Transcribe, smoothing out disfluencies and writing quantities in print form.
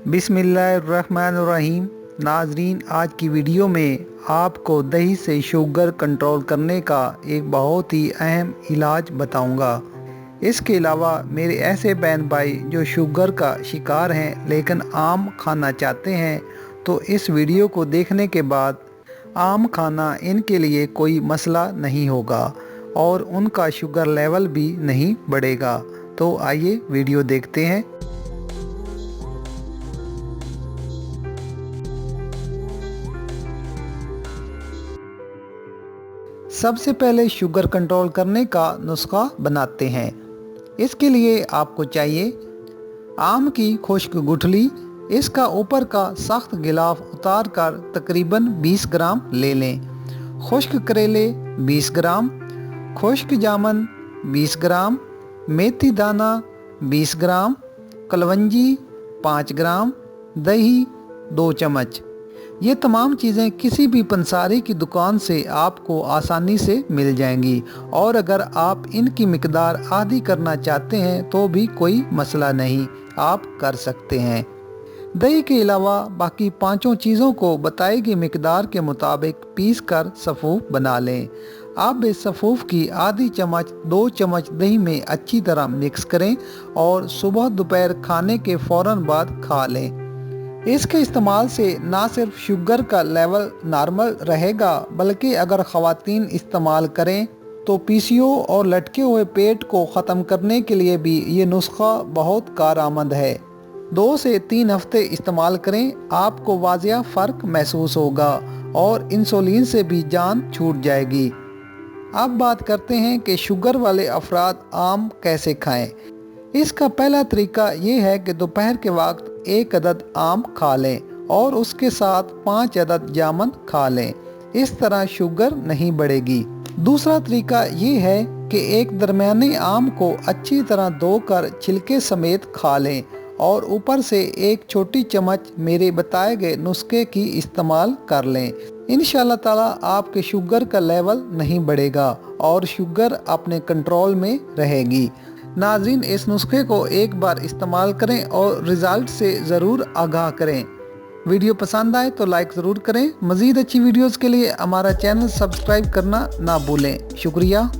बिस्मिल्लाहिर्रहमानिर्रहीम। नाजरीन, आज की वीडियो में आपको दही से शुगर कंट्रोल करने का एक बहुत ही अहम इलाज बताऊंगा। इसके अलावा मेरे ऐसे बहन भाई जो शुगर का शिकार हैं लेकिन आम खाना चाहते हैं, तो इस वीडियो को देखने के बाद आम खाना इनके लिए कोई मसला नहीं होगा और उनका शुगर लेवल भी नहीं बढ़ेगा। तो आइए वीडियो देखते हैं। सबसे पहले शुगर कंट्रोल करने का नुस्खा बनाते हैं। इसके लिए आपको चाहिए आम की खुश्क गुठली। इसका ऊपर का सख्त गिलाफ उतार कर तकरीबन 20 ग्राम ले लें। खुश्क करेले 20 ग्राम, खुश्क जामुन 20 ग्राम, मेथी दाना 20 ग्राम, कलवंजी 5 ग्राम, दही 2 चम्मच। ये तमाम चीज़ें किसी भी पंसारी की दुकान से आपको आसानी से मिल जाएंगी और अगर आप इनकी मिकदार आधी करना चाहते हैं तो भी कोई मसला नहीं, आप कर सकते हैं। दही के अलावा बाकी पांचों चीज़ों को बताई गई मिकदार के मुताबिक पीस कर सफ़ूफ बना लें। आप इस सफ़ूफ की आधी चम्मच 2 चम्मच दही में अच्छी तरह मिक्स करें और सुबह दोपहर खाने के फ़ौरन बाद खा लें। इसके इस्तेमाल से ना सिर्फ शुगर का लेवल नॉर्मल रहेगा बल्कि अगर ख़वातीन इस्तेमाल करें तो पीसीओ और लटके हुए पेट को ख़त्म करने के लिए भी ये नुस्खा बहुत कारआमद है। 2 से 3 हफ्ते इस्तेमाल करें, आपको वाज़िया फ़र्क महसूस होगा और इंसुलिन से भी जान छूट जाएगी। अब बात करते हैं कि शुगर वाले अफराद आम कैसे खाएं। इसका पहला तरीका ये है कि दोपहर के वक्त 1 अदद आम खा लें और उसके साथ 5 अदद जामुन खा लें। इस तरह शुगर नहीं बढ़ेगी। दूसरा तरीका ये है कि एक दरमियानी आम को अच्छी तरह धोकर छिलके समेत खा लें और ऊपर से 1 छोटी चम्मच मेरे बताए गए नुस्खे की इस्तेमाल कर लें। इंशाअल्लाह ताला आपके शुगर का लेवल नहीं बढ़ेगा और शुगर अपने कंट्रोल में रहेगी। नाज़रीन, इस नुस्खे को एक बार इस्तेमाल करें और रिज़ल्ट से ज़रूर आगाह करें। वीडियो पसंद आए तो लाइक ज़रूर करें। मज़ीद अच्छी वीडियोज़ के लिए हमारा चैनल सब्सक्राइब करना ना भूलें। शुक्रिया।